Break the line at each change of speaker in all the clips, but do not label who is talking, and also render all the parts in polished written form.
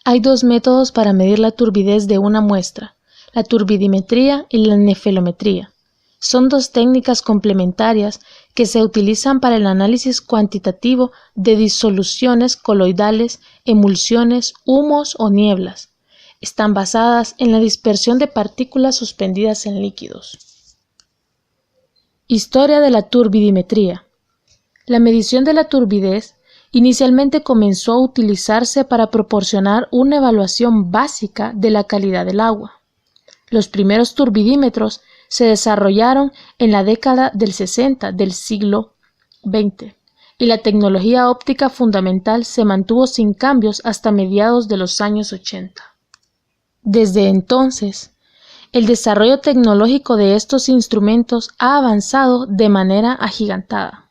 Hay dos métodos para medir la turbidez de una muestra, la turbidimetría y la nefelometría. Son dos técnicas complementarias que se utilizan para el análisis cuantitativo de disoluciones coloidales, emulsiones, humos o nieblas. Están basadas en la dispersión de partículas suspendidas en líquidos. Historia de la turbidimetría. La medición de la turbidez inicialmente comenzó a utilizarse para proporcionar una evaluación básica de la calidad del agua. Los primeros turbidímetros se desarrollaron en la década del 60 del siglo XX y la tecnología óptica fundamental se mantuvo sin cambios hasta mediados de los años 80. Desde entonces, el desarrollo tecnológico de estos instrumentos ha avanzado de manera agigantada.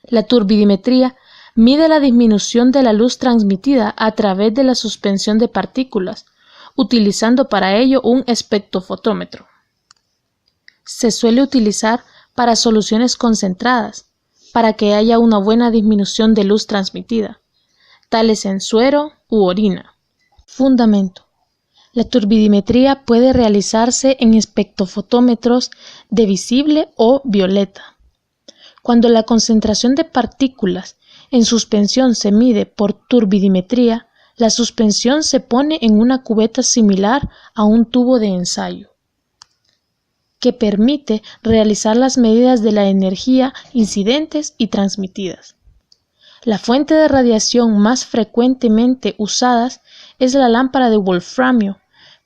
La turbidimetría mide la disminución de la luz transmitida a través de la suspensión de partículas, utilizando para ello un espectrofotómetro. Se suele utilizar para soluciones concentradas, para que haya una buena disminución de luz transmitida, tales en suero u orina. Fundamento. La turbidimetría puede realizarse en espectrofotómetros de visible o violeta. Cuando la concentración de partículas en suspensión se mide por turbidimetría, la suspensión se pone en una cubeta similar a un tubo de ensayo, que permite realizar las medidas de la energía incidentes y transmitidas. La fuente de radiación más frecuentemente usadas es la lámpara de wolframio,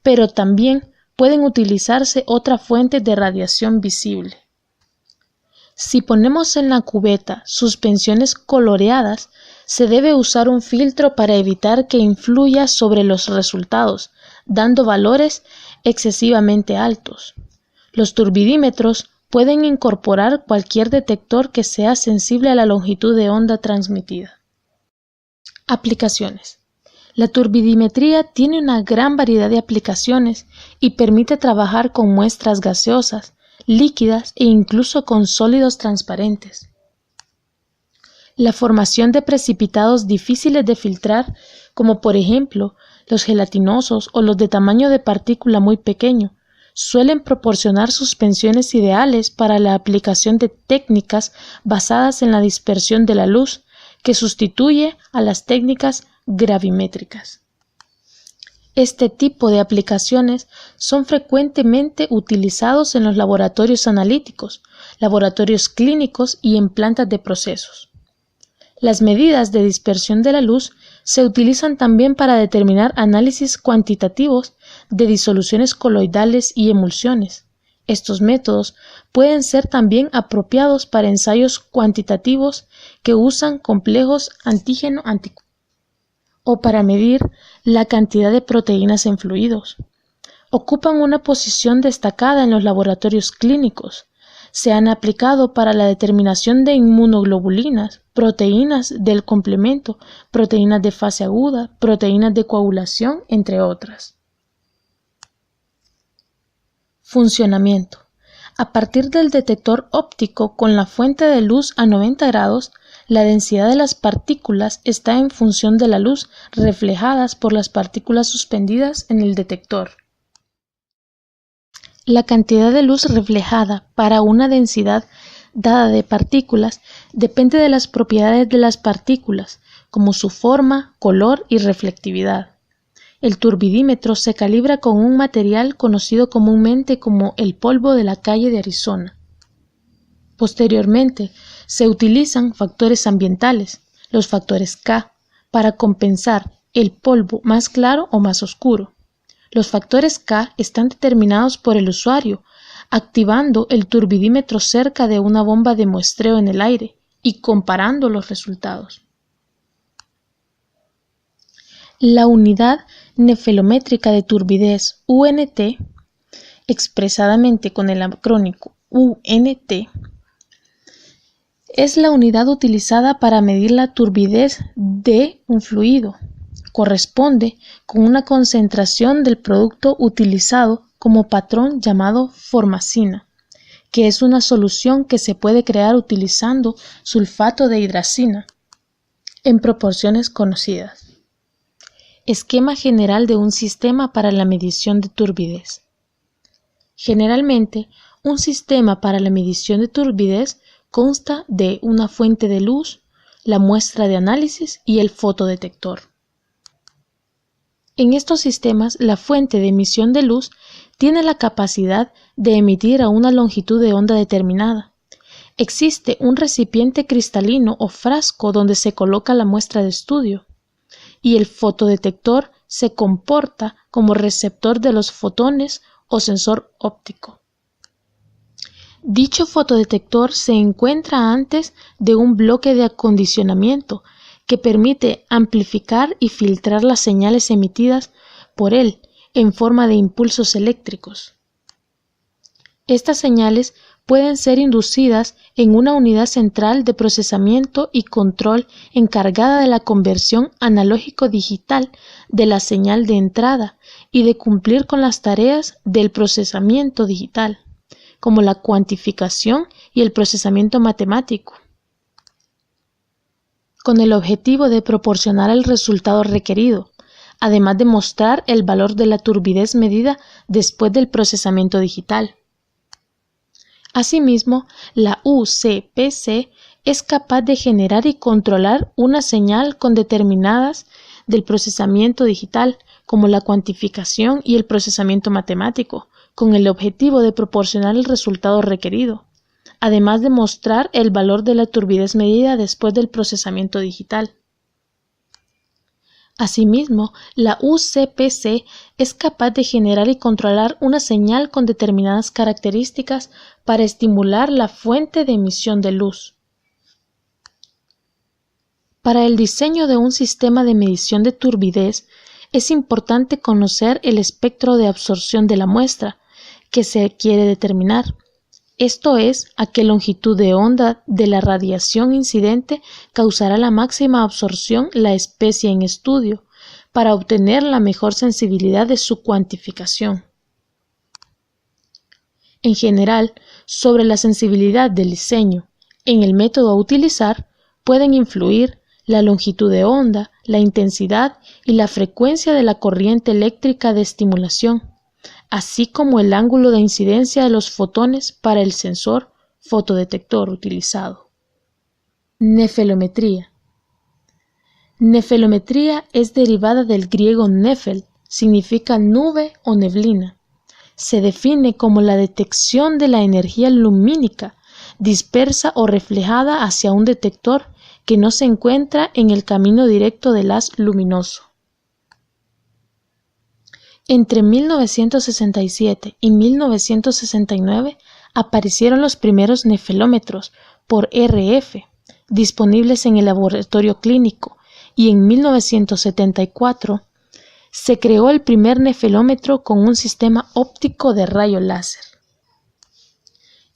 pero también pueden utilizarse otras fuentes de radiación visible. Si ponemos en la cubeta suspensiones coloreadas, se debe usar un filtro para evitar que influya sobre los resultados, dando valores excesivamente altos. Los turbidímetros pueden incorporar cualquier detector que sea sensible a la longitud de onda transmitida. Aplicaciones. La turbidimetría tiene una gran variedad de aplicaciones y permite trabajar con muestras gaseosas, líquidas e incluso con sólidos transparentes. La formación de precipitados difíciles de filtrar, como por ejemplo los gelatinosos o los de tamaño de partícula muy pequeño, suelen proporcionar suspensiones ideales para la aplicación de técnicas basadas en la dispersión de la luz, que sustituye a las técnicas gravimétricas. Este tipo de aplicaciones son frecuentemente utilizados en los laboratorios analíticos, laboratorios clínicos y en plantas de procesos. Las medidas de dispersión de la luz se utilizan también para determinar análisis cuantitativos de disoluciones coloidales y emulsiones. Estos métodos pueden ser también apropiados para ensayos cuantitativos que usan complejos antígeno-anticuerpo o para medir la cantidad de proteínas en fluidos. Ocupan una posición destacada en los laboratorios clínicos. Se han aplicado para la determinación de inmunoglobulinas, proteínas del complemento, proteínas de fase aguda, proteínas de coagulación, entre otras. Funcionamiento. A partir del detector óptico con la fuente de luz a 90 grados, la densidad de las partículas está en función de la luz reflejadas por las partículas suspendidas en el detector. La cantidad de luz reflejada para una densidad dada de partículas depende de las propiedades de las partículas, como su forma, color y reflectividad. El turbidímetro se calibra con un material conocido comúnmente como el polvo de la calle de Arizona. Posteriormente, se utilizan factores ambientales, los factores K, para compensar el polvo más claro o más oscuro. Los factores K están determinados por el usuario, activando el turbidímetro cerca de una bomba de muestreo en el aire y comparando los resultados. La unidad nefelométrica de turbidez UNT, expresadamente con el acrónimo UNT, es la unidad utilizada para medir la turbidez de un fluido. Corresponde con una concentración del producto utilizado como patrón llamado formacina, que es una solución que se puede crear utilizando sulfato de hidracina en proporciones conocidas. Esquema general de un sistema para la medición de turbidez. Generalmente, un sistema para la medición de turbidez consta de una fuente de luz, la muestra de análisis y el fotodetector. En estos sistemas, la fuente de emisión de luz tiene la capacidad de emitir a una longitud de onda determinada. Existe un recipiente cristalino o frasco donde se coloca la muestra de estudio, y el fotodetector se comporta como receptor de los fotones o sensor óptico. Dicho fotodetector se encuentra antes de un bloque de acondicionamiento que permite amplificar y filtrar las señales emitidas por él en forma de impulsos eléctricos. Estas señales pueden ser inducidas en una unidad central de procesamiento y control encargada de la conversión analógico-digital de la señal de entrada y de cumplir con las tareas del procesamiento digital, como la cuantificación y el procesamiento matemático, con el objetivo de proporcionar el resultado requerido, además de mostrar el valor de la turbidez medida después del procesamiento digital. Asimismo, la UCPC es capaz de generar y controlar una señal con determinadas del procesamiento digital, como la cuantificación y el procesamiento matemático, con el objetivo de proporcionar el resultado requerido, además de mostrar el valor de la turbidez medida después del procesamiento digital. Asimismo, la UCPC es capaz de generar y controlar una señal con determinadas características para estimular la fuente de emisión de luz. Para el diseño de un sistema de medición de turbidez, es importante conocer el espectro de absorción de la muestra que se quiere determinar. Esto es, a qué longitud de onda de la radiación incidente causará la máxima absorción la especie en estudio, para obtener la mejor sensibilidad de su cuantificación. En general, sobre la sensibilidad del diseño en el método a utilizar pueden influir la longitud de onda, la intensidad y la frecuencia de la corriente eléctrica de estimulación, así como el ángulo de incidencia de los fotones para el sensor fotodetector utilizado. Nefelometría. Nefelometría es derivada del griego nefel, significa nube o neblina. Se define como la detección de la energía lumínica dispersa o reflejada hacia un detector que no se encuentra en el camino directo del haz luminoso. Entre 1967 y 1969 aparecieron los primeros nefelómetros por RF, disponibles en el laboratorio clínico, y en 1974 se creó el primer nefelómetro con un sistema óptico de rayo láser.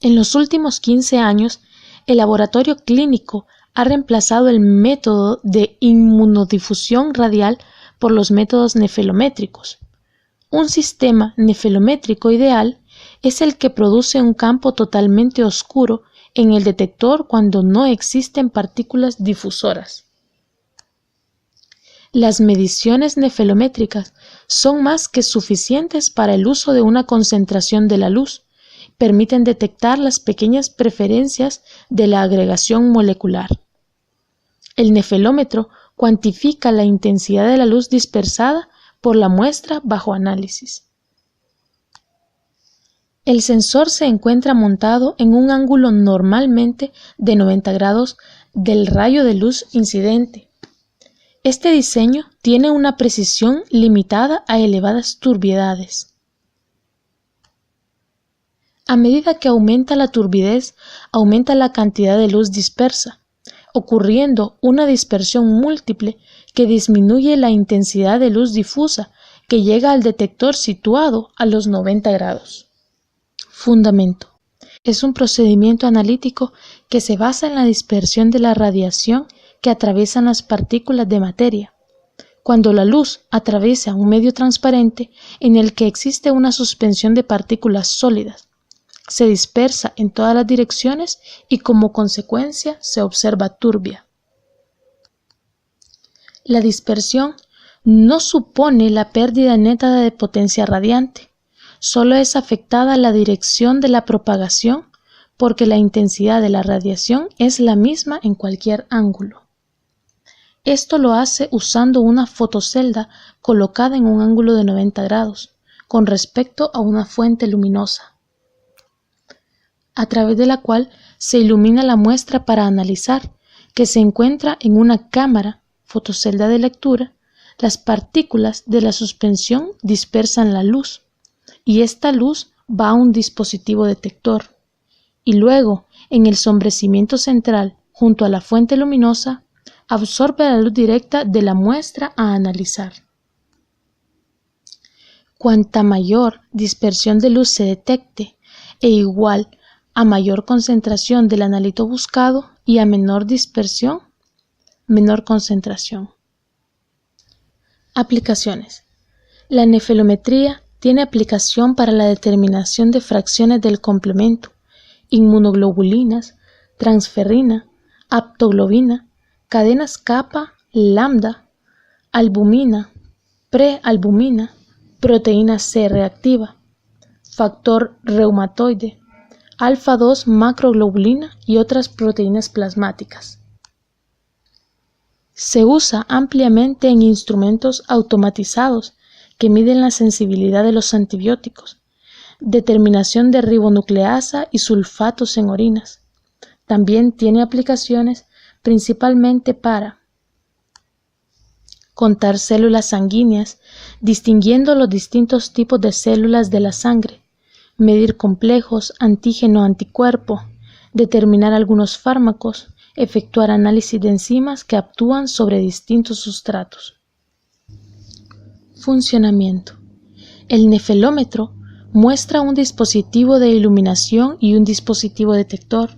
En los últimos 15 años, el laboratorio clínico ha reemplazado el método de inmunodifusión radial por los métodos nefelométricos. Un sistema nefelométrico ideal es el que produce un campo totalmente oscuro en el detector cuando no existen partículas difusoras. Las mediciones nefelométricas son más que suficientes para el uso de una concentración de la luz. Permiten detectar las pequeñas preferencias de la agregación molecular. El nefelómetro cuantifica la intensidad de la luz dispersada por la muestra bajo análisis. El sensor se encuentra montado en un ángulo normalmente de 90 grados del rayo de luz incidente. Este diseño tiene una precisión limitada a elevadas turbidez. A medida que aumenta la turbidez, aumenta la cantidad de luz dispersa, ocurriendo una dispersión múltiple que disminuye la intensidad de luz difusa que llega al detector situado a los 90 grados. Fundamento. Es un procedimiento analítico que se basa en la dispersión de la radiación que atraviesan las partículas de materia. Cuando la luz atraviesa un medio transparente en el que existe una suspensión de partículas sólidas, se dispersa en todas las direcciones y como consecuencia se observa turbia. La dispersión no supone la pérdida neta de potencia radiante, solo es afectada la dirección de la propagación porque la intensidad de la radiación es la misma en cualquier ángulo. Esto lo hace usando una fotocelda colocada en un ángulo de 90 grados con respecto a una fuente luminosa, a través de la cual se ilumina la muestra para analizar, que se encuentra en una cámara, fotocelda de lectura. Las partículas de la suspensión dispersan la luz, y esta luz va a un dispositivo detector, y luego, en el sombrecimiento central, junto a la fuente luminosa, absorbe la luz directa de la muestra a analizar. Cuanta mayor dispersión de luz se detecte, e igual a mayor concentración del analito buscado, y a menor dispersión, menor concentración. Aplicaciones. La nefelometría tiene aplicación para la determinación de fracciones del complemento, inmunoglobulinas, transferrina, aptoglobina, cadenas kappa, lambda, albumina, prealbumina, proteína C reactiva, factor reumatoide, alfa-2 macroglobulina y otras proteínas plasmáticas. Se usa ampliamente en instrumentos automatizados que miden la sensibilidad de los antibióticos, determinación de ribonucleasa y sulfatos en orinas. También tiene aplicaciones principalmente para contar células sanguíneas, distinguiendo los distintos tipos de células de la sangre, medir complejos antígeno-anticuerpo, determinar algunos fármacos, efectuar análisis de enzimas que actúan sobre distintos sustratos. Funcionamiento. El nefelómetro muestra un dispositivo de iluminación y un dispositivo detector.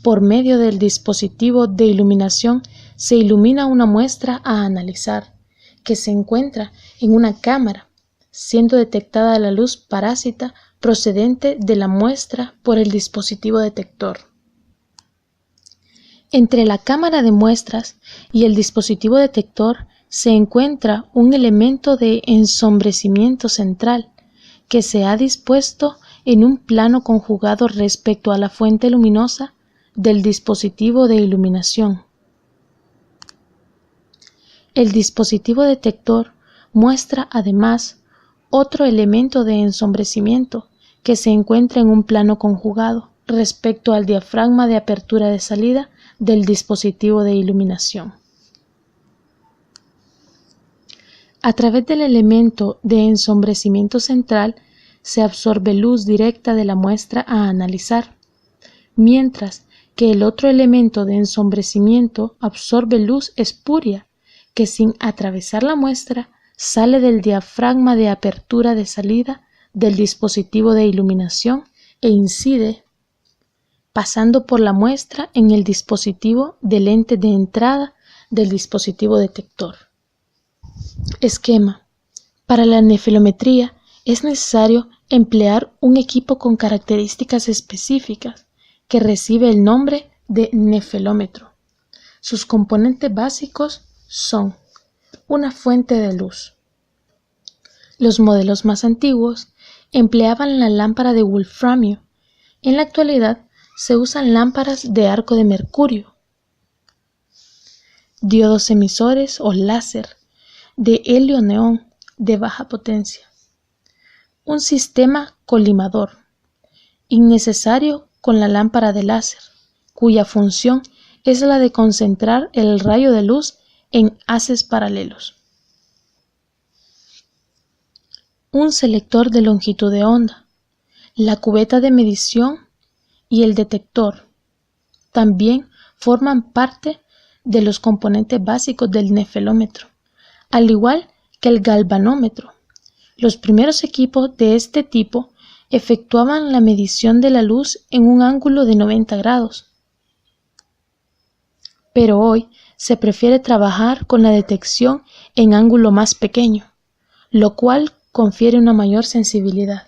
Por medio del dispositivo de iluminación se ilumina una muestra a analizar, que se encuentra en una cámara, siendo detectada la luz parásita procedente de la muestra por el dispositivo detector. Entre la cámara de muestras y el dispositivo detector se encuentra un elemento de ensombrecimiento central que se ha dispuesto en un plano conjugado respecto a la fuente luminosa del dispositivo de iluminación. El dispositivo detector muestra además otro elemento de ensombrecimiento que se encuentra en un plano conjugado respecto al diafragma de apertura de salida del dispositivo de iluminación. A través del elemento de ensombrecimiento central se absorbe luz directa de la muestra a analizar, mientras que el otro elemento de ensombrecimiento absorbe luz espuria que sin atravesar la muestra sale del diafragma de apertura de salida del dispositivo de iluminación e incide pasando por la muestra en el dispositivo de lente de entrada del dispositivo detector. Esquema. Para la nefelometría es necesario emplear un equipo con características específicas que recibe el nombre de nefelómetro. Sus componentes básicos son una fuente de luz. Los modelos más antiguos empleaban la lámpara de wolframio. En la actualidad se usan lámparas de arco de mercurio, diodos emisores o láser, de helio-neón de baja potencia, un sistema colimador, innecesario con la lámpara de láser, cuya función es la de concentrar el rayo de luz en haces paralelos, un selector de longitud de onda, la cubeta de medición y el detector. También forman parte de los componentes básicos del nefelómetro, al igual que el galvanómetro. Los primeros equipos de este tipo efectuaban la medición de la luz en un ángulo de 90 grados. Pero hoy se prefiere trabajar con la detección en ángulo más pequeño, lo cual confiere una mayor sensibilidad.